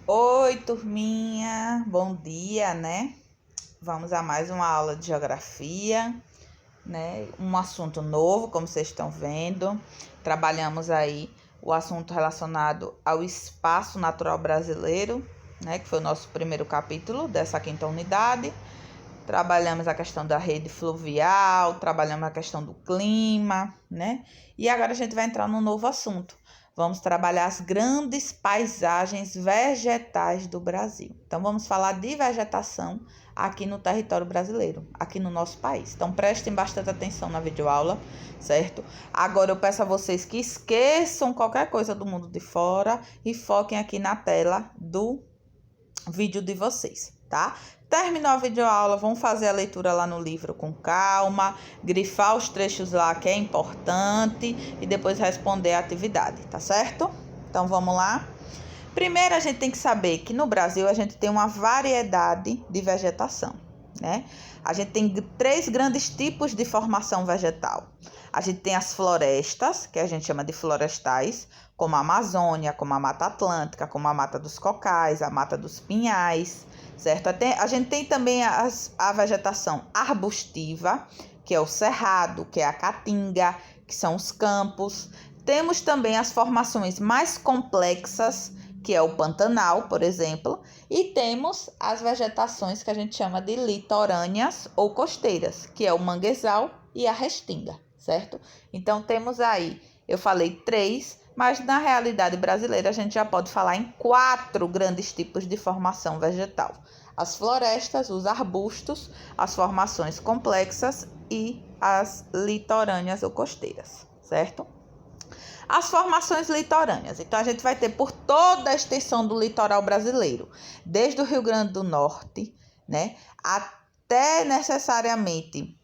Oi, turminha, bom dia, né? Vamos a mais uma aula de geografia, né? Um assunto novo, como vocês estão vendo. Trabalhamos aí o assunto relacionado ao espaço natural brasileiro, né? Que foi o nosso primeiro capítulo dessa quinta unidade. Trabalhamos a questão da rede fluvial, trabalhamos a questão do clima, né? E agora a gente vai entrar num novo assunto. Vamos trabalhar as grandes paisagens vegetais do Brasil. Então, vamos falar de vegetação aqui no território brasileiro, aqui no nosso país. Então, prestem bastante atenção na videoaula, certo? Agora, eu peço a vocês que esqueçam qualquer coisa do mundo de fora e foquem aqui na tela do vídeo de vocês, tá? Terminou a videoaula, vamos fazer a leitura lá no livro com calma, grifar os trechos lá que é importante e depois responder a atividade, tá certo? Então vamos lá. Primeiro a gente tem que saber que no Brasil a gente tem uma variedade de vegetação, né? A gente tem 3 grandes tipos de formação vegetal. A gente tem as florestas, que a gente chama de florestais, como a Amazônia, como a Mata Atlântica, como a Mata dos Cocais, a Mata dos Pinhais, certo? A gente tem também a vegetação arbustiva, que é o cerrado, que é a caatinga, que são os campos. Temos também as formações mais complexas, que é o Pantanal, por exemplo, e temos as vegetações que a gente chama de litorâneas ou costeiras, que é o manguezal e a restinga, certo? Então temos aí, eu falei 3, mas na realidade brasileira a gente já pode falar em 4 grandes tipos de formação vegetal: as florestas, os arbustos, as formações complexas e as litorâneas ou costeiras, certo? As formações litorâneas. Então, a gente vai ter por toda a extensão do litoral brasileiro, desde o Rio Grande do Norte, né, até necessariamente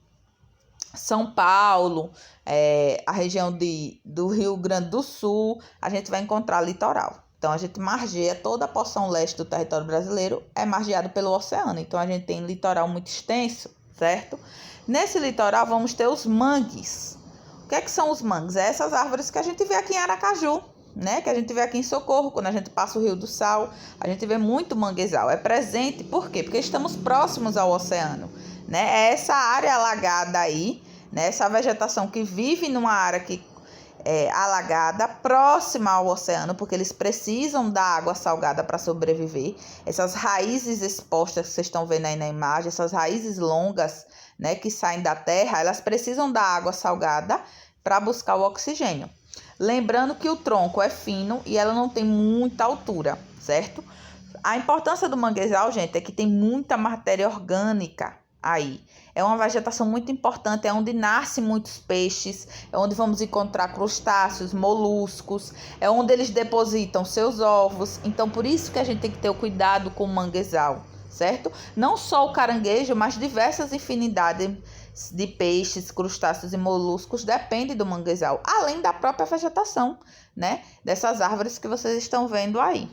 São Paulo, a região do Rio Grande do Sul, a gente vai encontrar litoral. Então, a gente margeia toda a porção leste do território brasileiro, é margeado pelo oceano. Então, a gente tem litoral muito extenso, certo? Nesse litoral, vamos ter os mangues. O que são os mangues? É essas árvores que a gente vê aqui em Aracaju, né? Que a gente vê aqui em Socorro, quando a gente passa o Rio do Sal, a gente vê muito manguezal. É presente, por quê? Porque estamos próximos ao oceano, né? É essa área alagada aí, né? Essa vegetação que vive numa área que alagada, próxima ao oceano, porque eles precisam da água salgada para sobreviver. Essas raízes expostas que vocês estão vendo aí na imagem, essas raízes longas, né, que saem da terra, elas precisam da água salgada para buscar o oxigênio. Lembrando que o tronco é fino e ela não tem muita altura, certo? A importância do manguezal, gente, é que tem muita matéria orgânica aí. É uma vegetação muito importante, é onde nascem muitos peixes, é onde vamos encontrar crustáceos, moluscos, é onde eles depositam seus ovos. Então, por isso que a gente tem que ter o cuidado com o manguezal, certo? Não só o caranguejo, mas diversas infinidades de peixes, crustáceos e moluscos dependem do manguezal, além da própria vegetação, né? Dessas árvores que vocês estão vendo aí.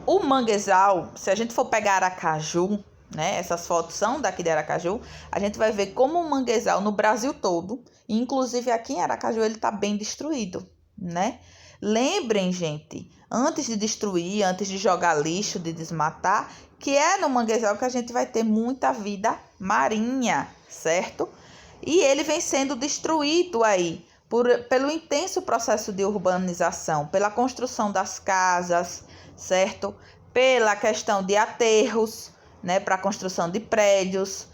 O manguezal, se a gente for pegar Aracaju, né, essas fotos são daqui de Aracaju, a gente vai ver como o manguezal no Brasil todo, inclusive aqui em Aracaju, ele está bem destruído, né? Lembrem, gente, antes de destruir, antes de jogar lixo, de desmatar, que é no manguezal que a gente vai ter muita vida marinha, certo? E ele vem sendo destruído aí pelo intenso processo de urbanização, pela construção das casas, certo? Pela questão de aterros, né, para a construção de prédios,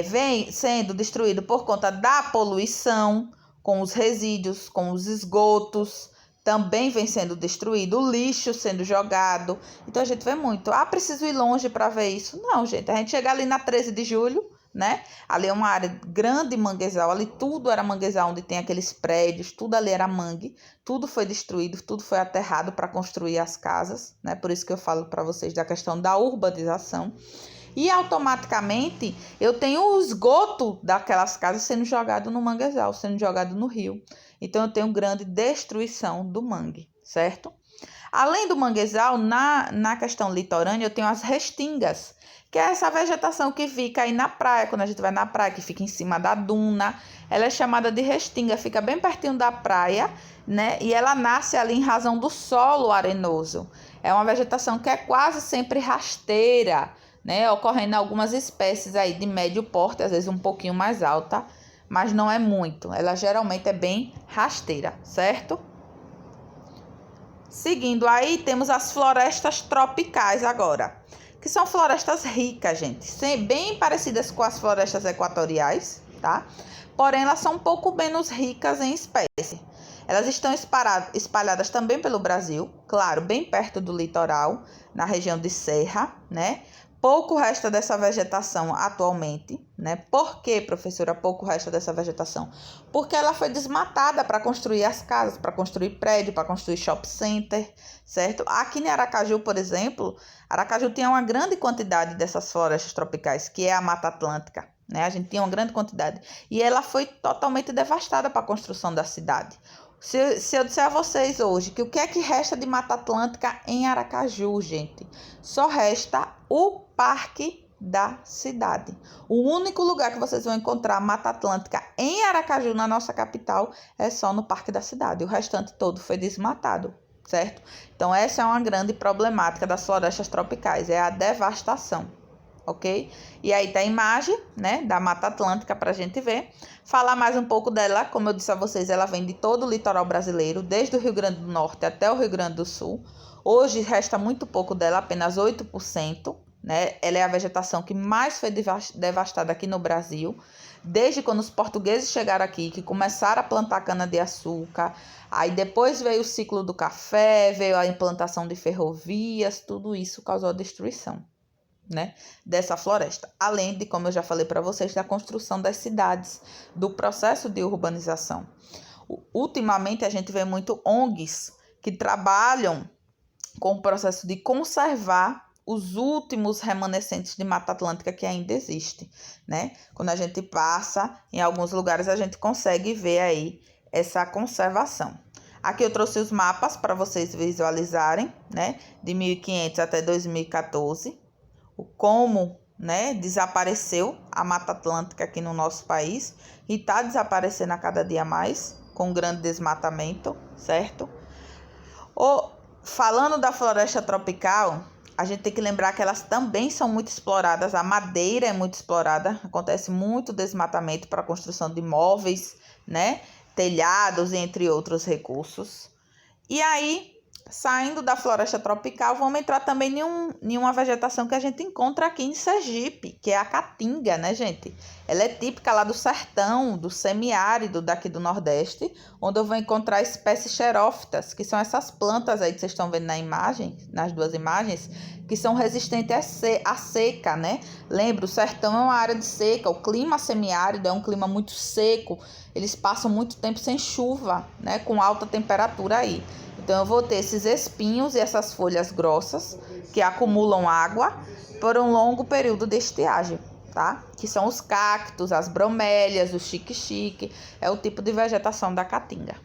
vem sendo destruído por conta da poluição, com os resíduos, com os esgotos, também vem sendo destruído, o lixo sendo jogado. Então a gente vê muito. Ah, preciso ir longe para ver isso. Não, gente, a gente chega ali na 13 de julho, né? Ali é uma área grande de manguezal, ali tudo era manguezal, onde tem aqueles prédios, tudo ali era mangue, tudo foi destruído, tudo foi aterrado para construir as casas, né? Por isso que eu falo para vocês da questão da urbanização. E automaticamente eu tenho o esgoto daquelas casas sendo jogado no manguezal, sendo jogado no rio. Então eu tenho grande destruição do mangue, certo? Além do manguezal, na questão litorânea, eu tenho as restingas, que é essa vegetação que fica aí na praia, quando a gente vai na praia, que fica em cima da duna. Ela é chamada de restinga, fica bem pertinho da praia né? E ela nasce ali em razão do solo arenoso. É uma vegetação que é quase sempre rasteira, né? Ocorrendo algumas espécies aí de médio porte, às vezes um pouquinho mais alta, mas não é muito. Ela geralmente é bem rasteira, certo? Seguindo aí, temos as florestas tropicais agora, que são florestas ricas, gente, bem parecidas com as florestas equatoriais, tá? Porém, elas são um pouco menos ricas em espécie. Elas estão espalhadas também pelo Brasil, claro, bem perto do litoral, na região de Serra, né? Pouco resta dessa vegetação atualmente, né? Por que, professora, pouco resta dessa vegetação? Porque ela foi desmatada para construir as casas, para construir prédio, para construir shopping center, certo? Aqui em Aracaju, por exemplo, Aracaju tinha uma grande quantidade dessas florestas tropicais, que é a Mata Atlântica, né? A gente tinha uma grande quantidade. E ela foi totalmente devastada para a construção da cidade. Se eu disser a vocês hoje que o que é que resta de Mata Atlântica em Aracaju, gente, só resta o Parque da Cidade. O único lugar que vocês vão encontrar Mata Atlântica em Aracaju, na nossa capital, é só no Parque da Cidade. O restante todo foi desmatado, certo? Então, essa é uma grande problemática das florestas tropicais, é a devastação. Ok? E aí tá a imagem, né, da Mata Atlântica para a gente ver. Falar mais um pouco dela, como eu disse a vocês, ela vem de todo o litoral brasileiro, desde o Rio Grande do Norte até o Rio Grande do Sul. Hoje resta muito pouco dela, apenas 8%, né? Ela é a vegetação que mais foi devastada aqui no Brasil, desde quando os portugueses chegaram aqui, que começaram a plantar cana-de-açúcar. Aí depois veio o ciclo do café, veio a implantação de ferrovias, tudo isso causou a destruição, né, dessa floresta, além de, como eu já falei para vocês, da construção das cidades, do processo de urbanização. Ultimamente a gente vê muito ONGs que trabalham com o processo de conservar os últimos remanescentes de Mata Atlântica que ainda existe, né? Quando a gente passa em alguns lugares, a gente consegue ver aí essa conservação. Aqui eu trouxe os mapas para vocês visualizarem, né, de 1500 até 2014. Como, né, desapareceu a Mata Atlântica aqui no nosso país e está desaparecendo a cada dia mais, com grande desmatamento, certo? Falando da floresta tropical, a gente tem que lembrar que elas também são muito exploradas, a madeira é muito explorada, acontece muito desmatamento para a construção de móveis, né, telhados, entre outros recursos. E aí, saindo da floresta tropical, vamos entrar também em uma vegetação que a gente encontra aqui em Sergipe, que é a caatinga, né, gente? Ela é típica lá do sertão, do semiárido daqui do Nordeste, onde eu vou encontrar espécies xerófitas, que são essas plantas aí que vocês estão vendo na imagem, nas duas imagens, que são resistentes à seca, né? Lembra, o sertão é uma área de seca, o clima semiárido é um clima muito seco, eles passam muito tempo sem chuva, né, com alta temperatura aí. Então, eu vou ter esses espinhos e essas folhas grossas que acumulam água por um longo período de estiagem, tá? Que são os cactos, as bromélias, o xique-xique, é o tipo de vegetação da caatinga.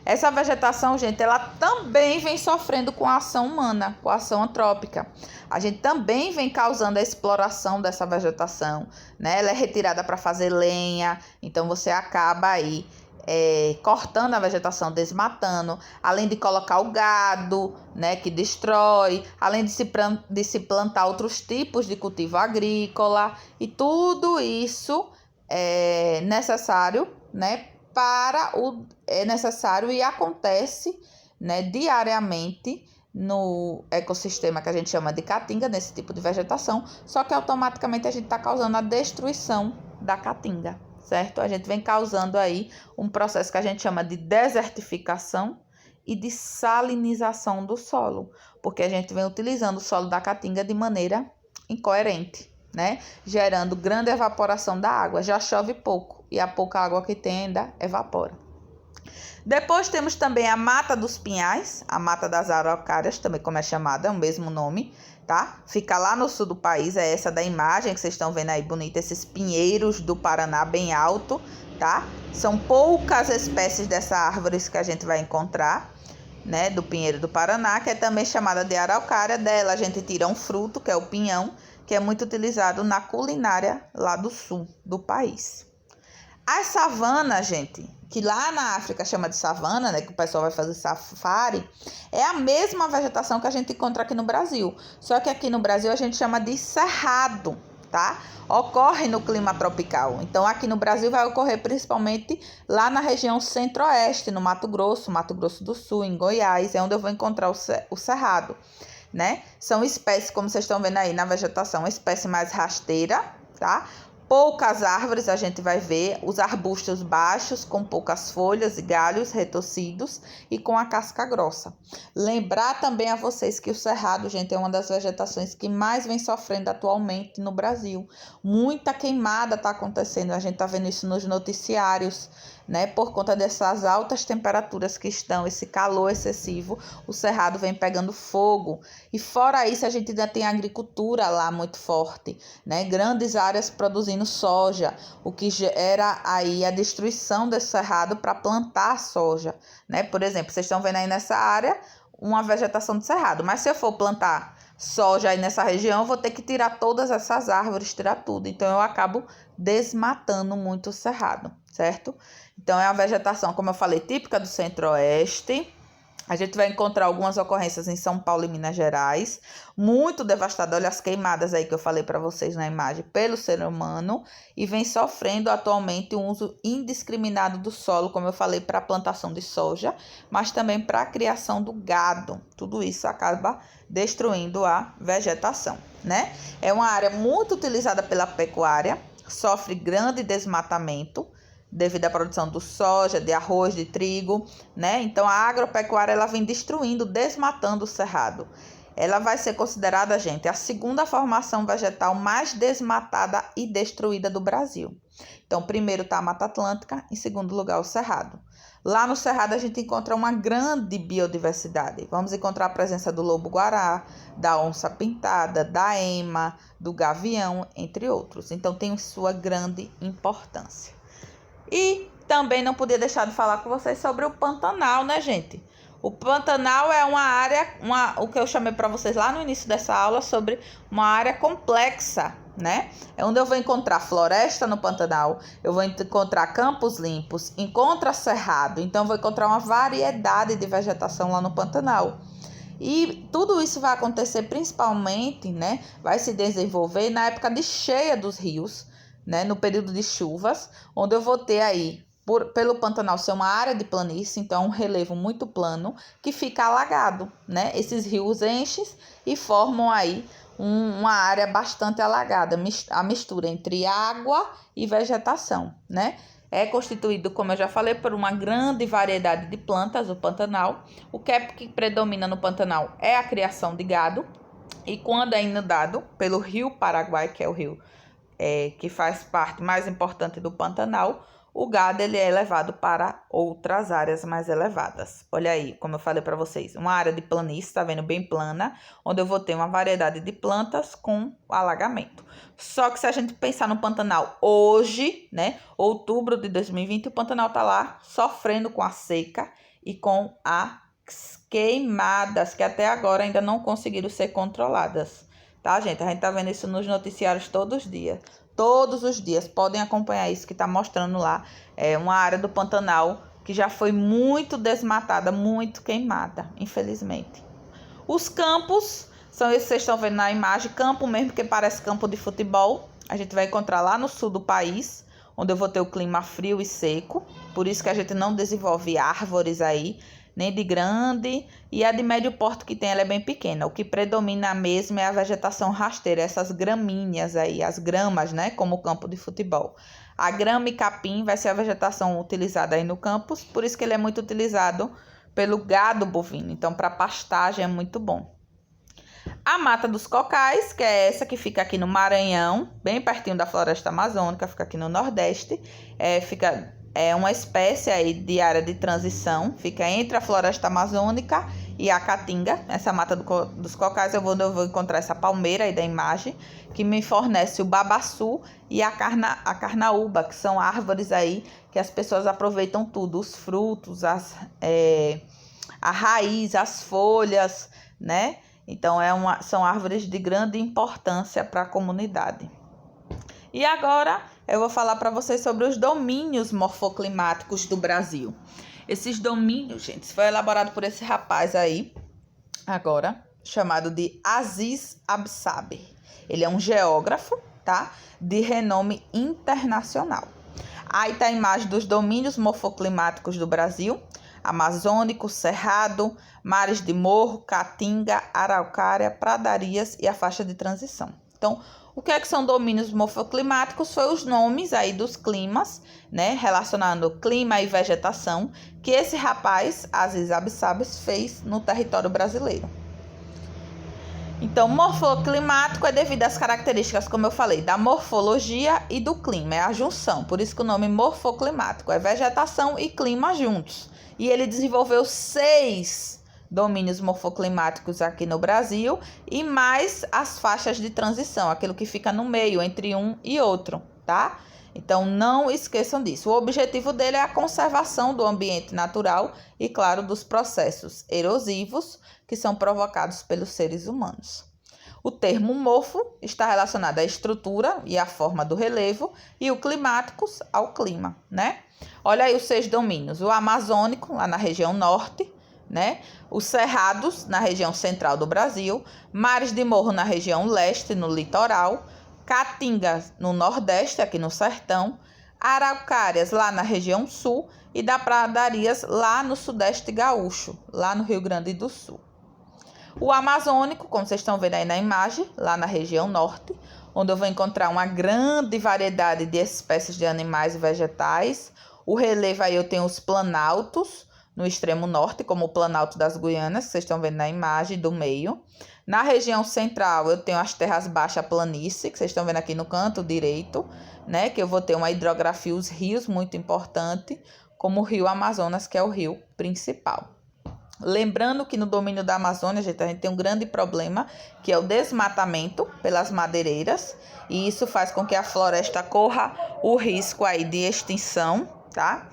Essa vegetação, gente, ela também vem sofrendo com a ação humana, com a ação antrópica. A gente também vem causando a exploração dessa vegetação, né? Ela é retirada para fazer lenha, então você acaba aí cortando a vegetação, desmatando, além de colocar o gado, né, que destrói, além de se plantar outros tipos de cultivo agrícola, e tudo isso é necessário, né, é necessário e acontece, né, diariamente no ecossistema que a gente chama de caatinga, nesse tipo de vegetação, só que automaticamente a gente está causando a destruição da caatinga, certo? A gente vem causando aí um processo que a gente chama de desertificação e de salinização do solo, porque a gente vem utilizando o solo da caatinga de maneira incoerente, né? Gerando grande evaporação da água. Já chove pouco e a pouca água que tem ainda evapora. Depois temos também a Mata dos Pinhais, a Mata das Araucárias, também como é chamada, é o mesmo nome, tá? Fica lá no sul do país, é essa da imagem que vocês estão vendo aí bonita, esses pinheiros do Paraná bem alto, tá? São poucas espécies dessa árvore que a gente vai encontrar, né, do pinheiro do Paraná, que é também chamada de araucária. Dela a gente tira um fruto, que é o pinhão, que é muito utilizado na culinária lá do sul do país. As savanas, gente, que lá na África chama de savana, né, que o pessoal vai fazer safari, é a mesma vegetação que a gente encontra aqui no Brasil. Só que aqui no Brasil a gente chama de cerrado, tá? Ocorre no clima tropical. Então, aqui no Brasil vai ocorrer principalmente lá na região centro-oeste, no Mato Grosso do Sul, em Goiás, é onde eu vou encontrar o cerrado, né? São espécies, como vocês estão vendo aí na vegetação, uma espécie mais rasteira, tá? Poucas árvores a gente vai ver, os arbustos baixos com poucas folhas e galhos retorcidos e com a casca grossa. Lembrar também a vocês que o cerrado, gente, é uma das vegetações que mais vem sofrendo atualmente no Brasil. Muita queimada está acontecendo, a gente está vendo isso nos noticiários, né? Por conta dessas altas temperaturas que estão, esse calor excessivo, o cerrado vem pegando fogo. E fora isso, a gente ainda tem a agricultura lá muito forte, né? Grandes áreas produzindo soja, o que gera aí a destruição desse cerrado para plantar soja, né? Por exemplo, vocês estão vendo aí nessa área uma vegetação de cerrado, mas se eu for plantar soja aí nessa região, eu vou ter que tirar todas essas árvores, tirar tudo. Então, eu acabo desmatando muito o cerrado, certo? Então, é uma vegetação, como eu falei, típica do centro-oeste. A gente vai encontrar algumas ocorrências em São Paulo e Minas Gerais, muito devastada. Olha as queimadas aí que eu falei para vocês na imagem, pelo ser humano, e vem sofrendo atualmente um uso indiscriminado do solo, como eu falei, para a plantação de soja, mas também para a criação do gado. Tudo isso acaba destruindo a vegetação, né? É uma área muito utilizada pela pecuária, sofre grande desmatamento devido à produção do soja, de arroz, de trigo, né? Então, a agropecuária, ela vem destruindo, desmatando o cerrado. Ela vai ser considerada, gente, a segunda formação vegetal mais desmatada e destruída do Brasil. Então, primeiro está a Mata Atlântica, em segundo lugar o cerrado. Lá no cerrado a gente encontra uma grande biodiversidade. Vamos encontrar a presença do lobo-guará, da onça-pintada, da ema, do gavião, entre outros. Então, tem sua grande importância. E também não podia deixar de falar com vocês sobre o Pantanal, né, gente? O Pantanal é uma área, o que eu chamei para vocês lá no início dessa aula, sobre uma área complexa, né? É onde eu vou encontrar floresta no Pantanal, eu vou encontrar campos limpos, encontro cerrado, então eu vou encontrar uma variedade de vegetação lá no Pantanal. E tudo isso vai acontecer principalmente, né? Vai se desenvolver na época de cheia dos rios, né, no período de chuvas, onde eu vou ter aí, pelo Pantanal ser uma área de planície, então um relevo muito plano, que fica alagado, né? Esses rios enchem e formam aí uma área bastante alagada, a mistura entre água e vegetação, né? É constituído, como eu já falei, por uma grande variedade de plantas, o Pantanal. O que predomina no Pantanal é a criação de gado, e quando é inundado pelo rio Paraguai, que é o rio que faz parte mais importante do Pantanal, o gado ele é levado para outras áreas mais elevadas. Olha aí, como eu falei para vocês, uma área de planície, tá vendo, bem plana, onde eu vou ter uma variedade de plantas com alagamento. Só que se a gente pensar no Pantanal hoje, né, outubro de 2020, o Pantanal tá lá sofrendo com a seca e com as queimadas, que até agora ainda não conseguiram ser controladas. Tá, gente? A gente tá vendo isso nos noticiários todos os dias. Todos os dias. Podem acompanhar isso que tá mostrando lá. É uma área do Pantanal que já foi muito desmatada, muito queimada, infelizmente. Os campos são esses que vocês estão vendo na imagem. Campo mesmo, que parece campo de futebol. A gente vai encontrar lá no sul do país, onde eu vou ter o clima frio e seco. Por isso que a gente não desenvolve árvores aí, nem de grande, e a de médio porte que tem, ela é bem pequena. O que predomina mesmo é a vegetação rasteira, essas gramíneas aí, as gramas, né, como o campo de futebol. A grama e capim vai ser a vegetação utilizada aí no campus, por isso que ele é muito utilizado pelo gado bovino, então para pastagem é muito bom. A Mata dos Cocais, que é essa que fica aqui no Maranhão, bem pertinho da floresta amazônica, fica aqui no Nordeste, é uma espécie aí de área de transição, fica entre a floresta amazônica e a caatinga. Essa Mata dos Cocais, eu vou encontrar essa palmeira aí da imagem, que me fornece o babaçu e a carnaúba, que são árvores aí que as pessoas aproveitam tudo, os frutos, a raiz, as folhas, né? Então, são árvores de grande importância para a comunidade. E agora eu vou falar para vocês sobre os domínios morfoclimáticos do Brasil. Esses domínios, gente, foi elaborado por esse rapaz aí, agora, chamado de Aziz Absaber. Ele é um geógrafo, tá? De renome internacional. Aí tá a imagem dos domínios morfoclimáticos do Brasil: amazônico, cerrado, mares de morro, caatinga, araucária, pradarias e a faixa de transição. Então, o que são domínios morfoclimáticos? Foi os nomes aí dos climas, né, relacionando clima e vegetação, que esse rapaz, Aziz Absaber, fez no território brasileiro. Então, morfoclimático é devido às características, como eu falei, da morfologia e do clima, é a junção, por isso que o nome morfoclimático é vegetação e clima juntos. E ele desenvolveu 6 domínios morfoclimáticos aqui no Brasil e mais as faixas de transição, aquilo que fica no meio entre um e outro, tá? Então, não esqueçam disso. O objetivo dele é a conservação do ambiente natural e, claro, dos processos erosivos que são provocados pelos seres humanos. O termo morfo está relacionado à estrutura e à forma do relevo e o climáticos ao clima, né? Olha aí os 6 domínios: o amazônico, lá na região norte, né? Os cerrados, na região central do Brasil, mares de morro na região leste, no litoral, caatinga no nordeste, aqui no sertão, araucárias lá na região sul e da pradarias lá no sudeste gaúcho, lá no Rio Grande do Sul. O amazônico, como vocês estão vendo aí na imagem, lá na região norte, onde eu vou encontrar uma grande variedade de espécies de animais e vegetais. O relevo aí eu tenho os planaltos no extremo norte, como o Planalto das Guianas, que vocês estão vendo na imagem do meio. Na região central eu tenho as terras baixas planície, que vocês estão vendo aqui no canto direito, né? Que eu vou ter uma hidrografia, os rios, muito importante, como o rio Amazonas, que é o rio principal. Lembrando que no domínio da Amazônia, gente, a gente tem um grande problema, que é o desmatamento pelas madeireiras, e isso faz com que a floresta corra o risco aí de extinção, tá?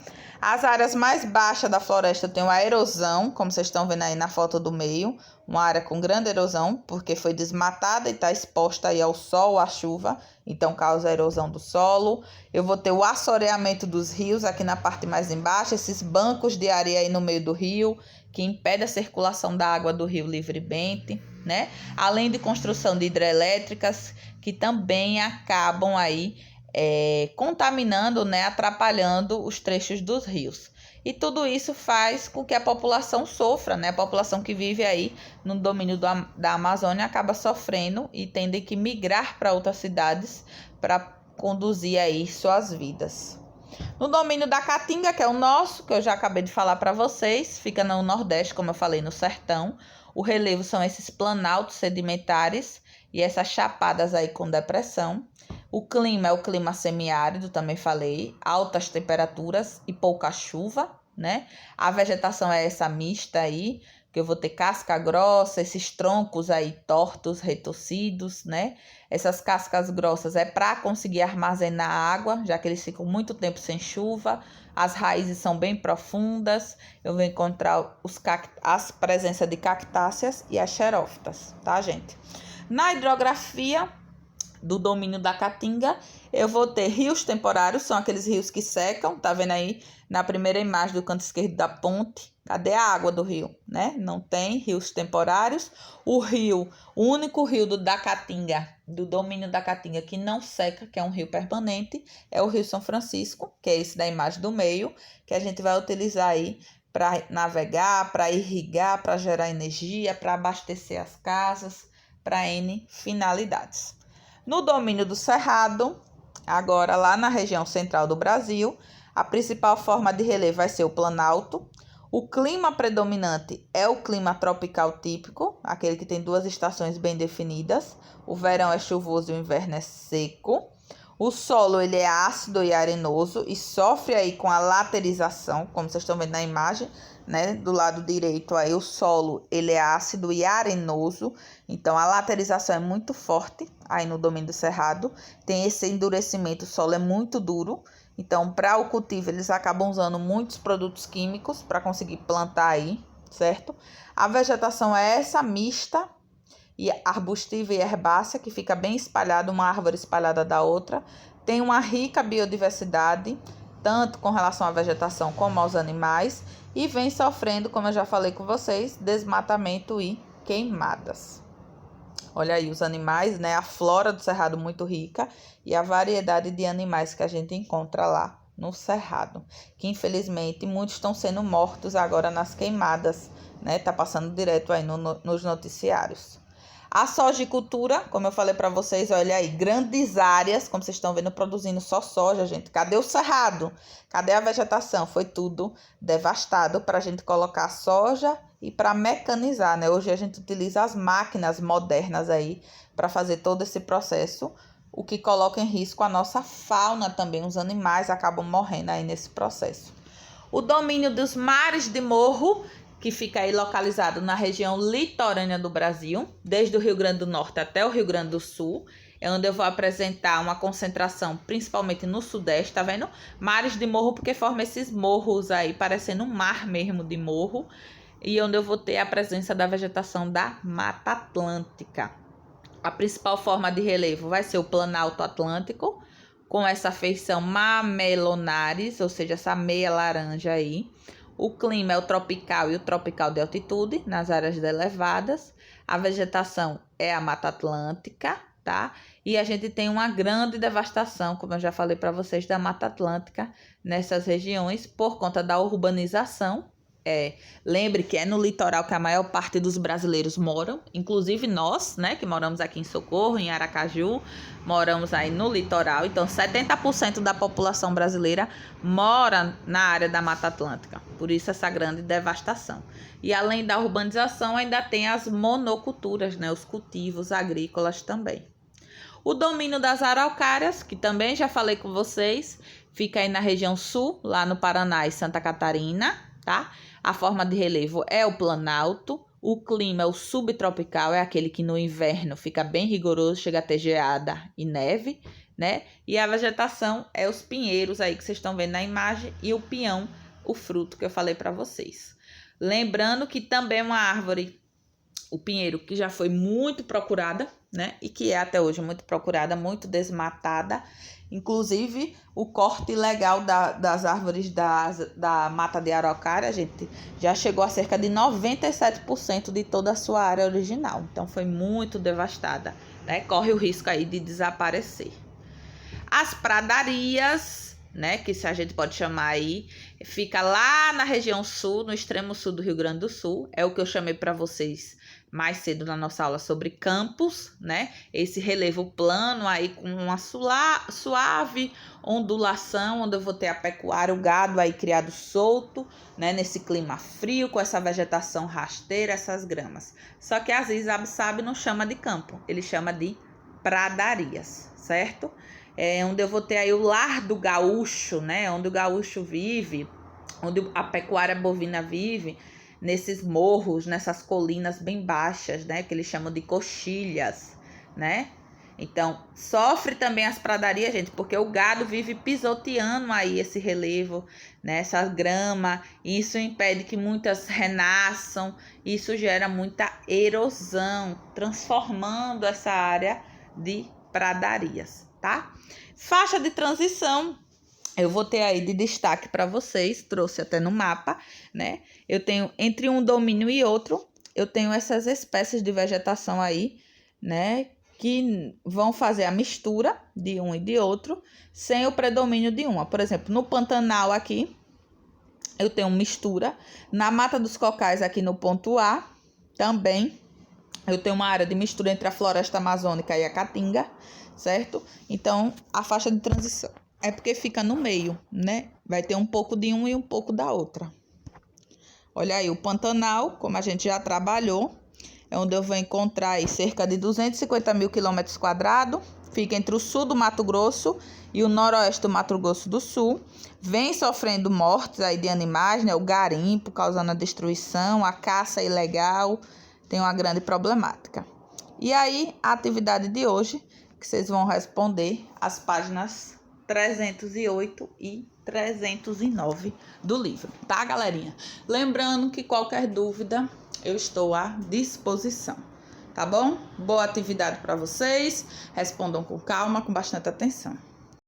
As áreas mais baixas da floresta tem a erosão, como vocês estão vendo aí na foto do meio, uma área com grande erosão, porque foi desmatada e está exposta aí ao sol, à chuva, então causa a erosão do solo. Eu vou ter o assoreamento dos rios aqui na parte mais embaixo, esses bancos de areia aí no meio do rio, que impede a circulação da água do rio livremente, né? Além de construção de hidrelétricas, que também acabam aí contaminando, né, atrapalhando os trechos dos rios. E tudo isso faz com que a população sofra, né? A população que vive aí no domínio da Amazônia acaba sofrendo e tendo que migrar para outras cidades para conduzir aí suas vidas. No domínio da Caatinga, que é o nosso, que eu já acabei de falar para vocês, fica no Nordeste, como eu falei, no sertão. O relevo são esses planaltos sedimentares e essas chapadas aí com depressão. O clima é o clima semiárido, também falei, altas temperaturas e pouca chuva, né? A vegetação é essa mista aí, que eu vou ter casca grossa, esses troncos aí tortos, retorcidos, né? Essas cascas grossas é para conseguir armazenar água, já que eles ficam muito tempo sem chuva. As raízes são bem profundas. Eu vou encontrar as presenças de cactáceas e as xerófitas, tá, gente? Na hidrografia do domínio da Caatinga, eu vou ter rios temporários, são aqueles rios que secam, tá vendo aí na primeira imagem do canto esquerdo da ponte? Cadê a água do rio, né? Não tem rios temporários. O único rio da Caatinga, do domínio da Caatinga que não seca, que é um rio permanente, é o Rio São Francisco, que é esse da imagem do meio, que a gente vai utilizar aí para navegar, para irrigar, para gerar energia, para abastecer as casas, para N finalidades. No domínio do Cerrado, agora lá na região central do Brasil, a principal forma de relevo vai ser o Planalto. O clima predominante é o clima tropical típico, aquele que tem 2 estações bem definidas. O verão é chuvoso e o inverno é seco. O solo ele é ácido e arenoso e sofre aí com a laterização, como vocês estão vendo na imagem, né? Do lado direito aí o solo ele é ácido e arenoso, então a laterização é muito forte aí no domínio do Cerrado. Tem esse endurecimento, o solo é muito duro, então para o cultivo eles acabam usando muitos produtos químicos para conseguir plantar aí, certo? A vegetação é essa mista, e arbustiva e herbácea, que fica bem espalhada, uma árvore espalhada da outra. Tem uma rica biodiversidade, tanto com relação à vegetação como aos animais, e vem sofrendo, como eu já falei com vocês, desmatamento e queimadas. Olha aí os animais, né? A flora do Cerrado muito rica e a variedade de animais que a gente encontra lá no Cerrado, que infelizmente muitos estão sendo mortos agora nas queimadas, né? Tá passando direto aí nos noticiários. A sojicultura, como eu falei para vocês, olha aí, grandes áreas, como vocês estão vendo, produzindo só soja, gente. Cadê o cerrado? Cadê a vegetação? Foi tudo devastado para a gente colocar soja e para mecanizar, né? Hoje a gente utiliza as máquinas modernas aí para fazer todo esse processo, o que coloca em risco a nossa fauna também. Os animais acabam morrendo aí nesse processo. O domínio dos mares de morro, que fica aí localizado na região litorânea do Brasil, desde o Rio Grande do Norte até o Rio Grande do Sul, é onde eu vou apresentar uma concentração, principalmente no Sudeste, tá vendo? Mares de morro, porque forma esses morros aí, parecendo um mar mesmo de morro, e onde eu vou ter a presença da vegetação da Mata Atlântica. A principal forma de relevo vai ser o Planalto Atlântico, com essa feição mamelonares, ou seja, essa meia laranja aí. O clima é o tropical e o tropical de altitude, nas áreas elevadas. A vegetação é a Mata Atlântica, tá? E a gente tem uma grande devastação, como eu já falei para vocês, da Mata Atlântica nessas regiões por conta da urbanização. Lembre que é no litoral que a maior parte dos brasileiros moram, inclusive nós, né, que moramos aqui em Socorro, em Aracaju, moramos aí no litoral. Então 70% da população brasileira mora na área da Mata Atlântica, por isso essa grande devastação. E além da urbanização, ainda tem as monoculturas, né, os cultivos agrícolas também. O domínio das araucárias, que também já falei com vocês, fica aí na região sul, lá no Paraná e Santa Catarina, tá? A forma de relevo é o planalto, o clima é o subtropical, é aquele que no inverno fica bem rigoroso, chega a ter geada e neve, né? E a vegetação é os pinheiros aí que vocês estão vendo na imagem e o pinhão, o fruto que eu falei para vocês. Lembrando que também é uma árvore, o pinheiro, que já foi muito procurada, né? E que é até hoje muito procurada, muito desmatada. Inclusive, o corte ilegal das árvores da mata de araucária, gente, já chegou a cerca de 97% de toda a sua área original. Então, foi muito devastada, né? Corre o risco aí de desaparecer. As pradarias, né, que se a gente pode chamar aí, fica lá na região sul, no extremo sul do Rio Grande do Sul. É o que eu chamei para vocês mais cedo na nossa aula sobre campos, né? Esse relevo plano aí com uma suave ondulação, onde eu vou ter a pecuária, o gado aí criado solto, né? Nesse clima frio, com essa vegetação rasteira, essas gramas. Só que às vezes Absabe não chama de campo, ele chama de pradarias, certo? É onde eu vou ter aí o lar do gaúcho, né? Onde o gaúcho vive, onde a pecuária bovina vive, nesses morros, nessas colinas bem baixas, né? Que eles chamam de coxilhas, né? Então, sofre também as pradarias, gente, porque o gado vive pisoteando aí esse relevo, né? Essa grama, e isso impede que muitas renasçam, isso gera muita erosão, transformando essa área de pradarias, tá? Faixa de transição, eu vou ter aí de destaque para vocês, trouxe até no mapa, né? Eu tenho, entre um domínio e outro, eu tenho essas espécies de vegetação aí, né? Que vão fazer a mistura de um e de outro, sem o predomínio de uma. Por exemplo, no Pantanal aqui, eu tenho mistura. Na Mata dos Cocais, aqui no ponto A, também, eu tenho uma área de mistura entre a floresta amazônica e a caatinga, certo? Então, a faixa de transição é porque fica no meio, né? Vai ter um pouco de um e um pouco da outra. Olha aí, o Pantanal, como a gente já trabalhou, é onde eu vou encontrar aí cerca de 250 mil quilômetros quadrados. Fica entre o sul do Mato Grosso e o noroeste do Mato Grosso do Sul. Vem sofrendo mortes aí de animais, né? O garimpo causando a destruição, a caça ilegal, tem uma grande problemática. E aí, a atividade de hoje, que vocês vão responder as páginas 308 e 309 do livro, tá, galerinha? Lembrando que qualquer dúvida, eu estou à disposição. Tá bom? Boa atividade para vocês. Respondam com calma, com bastante atenção.